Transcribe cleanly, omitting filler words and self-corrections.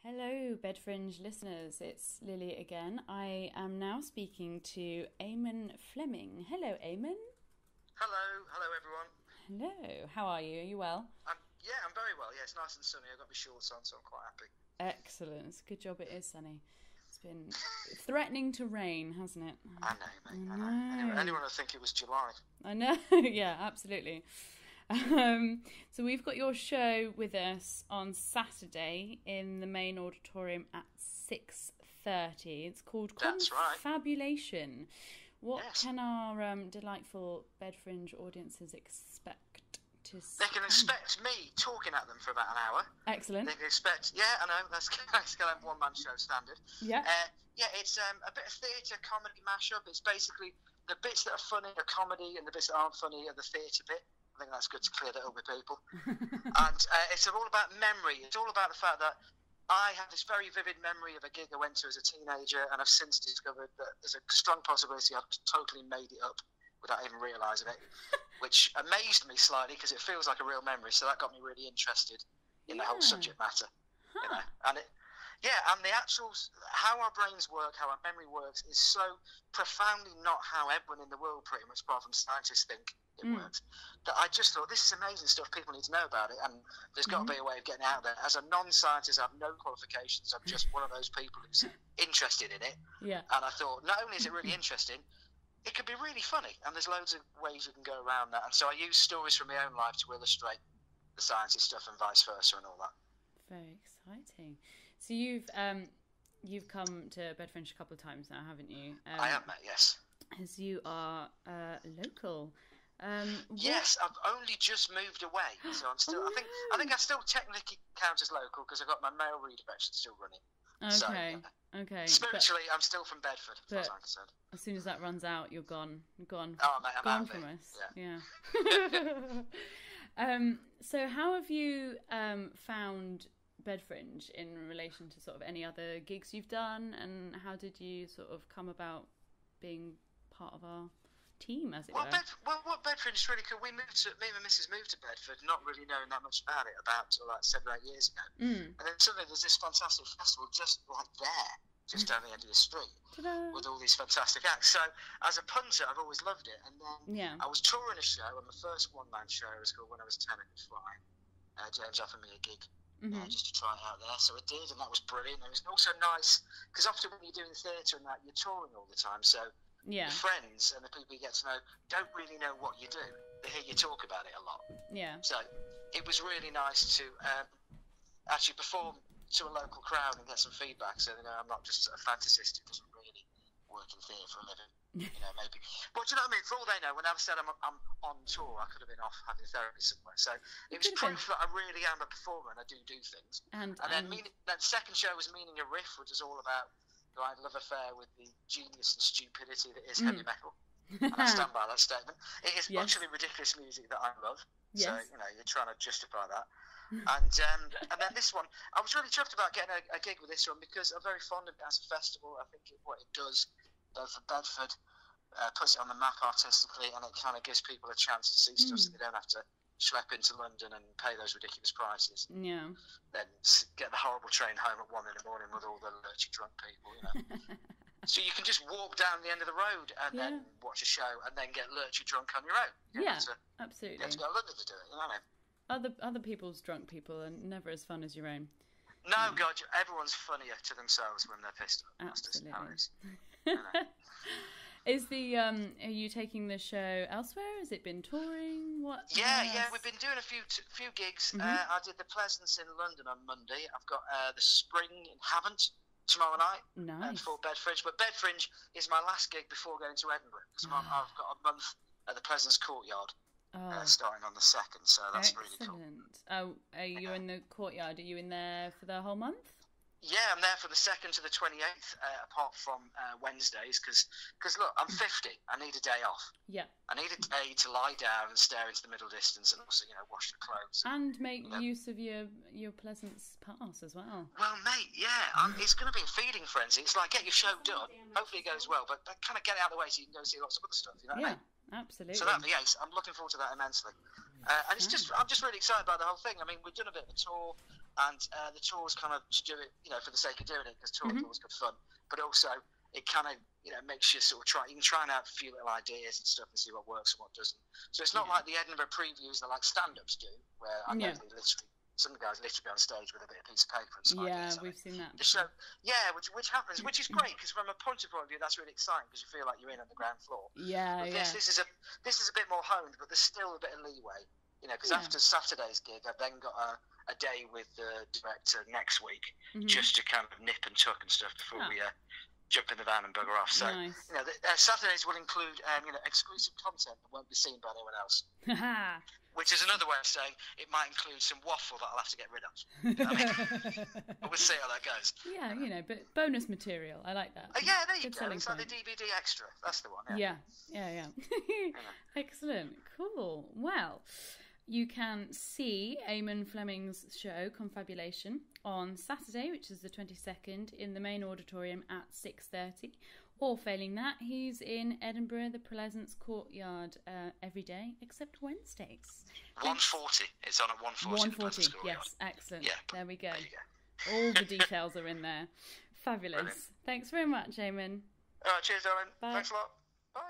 Hello, Bedfringe listeners. It's Lily again. I am now speaking to Eamonn Fleming. Hello, Eamonn. Hello everyone. Hello. How are you? Are you well? I'm very well. Yeah, it's nice and sunny. I've got my shorts on, so I'm quite happy. Excellent. Good job it is sunny. It's been threatening to rain, hasn't it? I know, mate. I know. Anyone would think it was July. I know. Yeah, absolutely. So we've got your show with us on Saturday in the main auditorium at 6:30. It's called That's right. Confabulation. What Yes. can our delightful Bedfringe audiences expect to see? They can expect me talking at them for about an hour. Excellent. They can expect, yeah, I know, that's kind of one-man show standard. Yeah. It's a bit of theatre comedy mashup. It's basically the bits that are funny are comedy, and the bits that aren't funny are the theatre bit. I think that's good to clear that up with people. And it's all about memory. It's all about the fact that I have this very vivid memory of a gig I went to as a teenager, and I've since discovered that there's a strong possibility I've totally made it up without even realising it, which amazed me slightly because it feels like a real memory. So that got me really interested in the whole subject matter. You know, and and the actual how our brains work, how our memory works, is so profoundly not how everyone in the world, pretty much, apart from scientists, think it works. That I just thought, this is amazing stuff. People need to know about it, and there's got to be a way of getting out there. As a non-scientist, I have no qualifications. I'm just one of those people who's interested in it. Yeah. And I thought, not only is it really interesting, it could be really funny, and there's loads of ways you can go around that. And so I use stories from my own life to illustrate the sciencey stuff and vice versa and all that. Very exciting. So you've come to Bedfringe a couple of times now, haven't you? I am, mate, yes. As you are local. Yes, I've only just moved away, so I'm still. I think I still technically count as local because I've got my mail redirection still running. Okay, so, okay. Spiritually, I'm still from Bedford, as far as I'm concerned. As soon as that runs out, you're gone. Gone. Oh, mate, I'm gone out from of us. it. Yeah. So how have you found Bedfringe in relation to sort of any other gigs you've done, and how did you sort of come about being part of our team, as it were? What Bedfringe is really cool. Me and my missus moved to Bedford, not really knowing that much about it, about like 7 or 8 years ago. And then suddenly there's this fantastic festival just like there, just down the end of the street, with all these fantastic acts. So as a punter, I've always loved it. And then I was touring a show, and my first one-man show was called When I Was 10 and Could Fly. James offered me a gig just to try it out there, so I did, and that was brilliant. It was also nice because often when you're doing theatre and that, you're touring all the time, so your friends and the people you get to know don't really know what you do. They hear you talk about it a lot. Yeah. So it was really nice to actually perform to a local crowd and get some feedback, so I'm not just a fantasist who doesn't really work in theatre for a living. Maybe. But do you know what I mean? For all they know, when I've said I'm on tour, I could have been off having therapy somewhere. So it was proof that I really am a performer and I do things. And then that second show was Meaning a Riff, which is all about my love affair with the genius and stupidity that is heavy metal. And I stand by that statement. It is utterly ridiculous music that I love. So, you're trying to justify that. And then this one, I was really chuffed about getting a gig with this one because I'm very fond of it as a festival. I think what it does for Bedford puts it on the map artistically, and it kind of gives people a chance to see stuff so they don't have to schlep into London and pay those ridiculous prices. Yeah. Then get the horrible train home at 1 in the morning with all the lurchy drunk people, So you can just walk down the end of the road and then watch a show and then get lurchy drunk on your own. Absolutely. You have to go to London to do it, you know what I mean? Other people's drunk people are never as fun as your own. No, God, everyone's funnier to themselves when they're pissed off. Absolutely. That's just how it is. Is are you taking the show elsewhere? Has it been touring? What? Yeah, we've been doing a few gigs. I did the Pleasance in London on Monday. I've got the Spring in Havant tomorrow night for Bedfringe. But Bedfringe is my last gig before going to Edinburgh because I've got a month at the Pleasance Courtyard starting on the 2nd. So that's really cool. Oh, are you in the Courtyard? Are you in there for the whole month? Yeah, I'm there for the 2nd to the 28th, apart from Wednesdays, because look, I'm 50. I need a day off. Yeah. I need a day to lie down and stare into the middle distance and also, wash the clothes. And make use of your Pleasance pass as well. Well, mate, it's going to be a feeding frenzy. It's like, get your show done, hopefully it goes well, but kind of get it out of the way so you can go see lots of other stuff, you know what I mean? Absolutely. So that'd be ace. I'm looking forward to that immensely. And I'm just really excited about the whole thing. I mean, we've done a bit of a tour. And the tour's kind of to do it, for the sake of doing it, because touring is always good fun. But also, it kind of, makes you sort of you can try and have a few little ideas and stuff and see what works and what doesn't. So it's not like the Edinburgh previews that like stand-ups do, where I know they literally, some guys literally on stage with a bit of piece of paper and some ideas. We've seen that. The show, which happens, which is great, because from a punter point of view, that's really exciting, because you feel like you're in on the ground floor. This is a bit more honed, but there's still a bit of leeway. Because after Saturday's gig, I've then got a day with the director next week, just to kind of nip and tuck and stuff before we jump in the van and bugger off. So, Saturdays will include, exclusive content that won't be seen by anyone else. Which is another way of saying it might include some waffle that I'll have to get rid of. But we'll see how that goes. Yeah, but bonus material. I like that. There you go. It's like the DVD extra. That's the one. Yeah. Excellent. Cool. Well, you can see Eamonn Fleming's show, Confabulation, on Saturday, which is the 22nd, in the main auditorium at 6:30. Or failing that, he's in Edinburgh, the Pleasance Courtyard, every day except Wednesdays. 1:40. It's on at 1:40. 1:40. Yes, excellent. Yeah, there we go. There you go. All the details are in there. Fabulous. Brilliant. Thanks very much, Eamonn. All right, cheers, darling. Bye. Thanks a lot. Bye.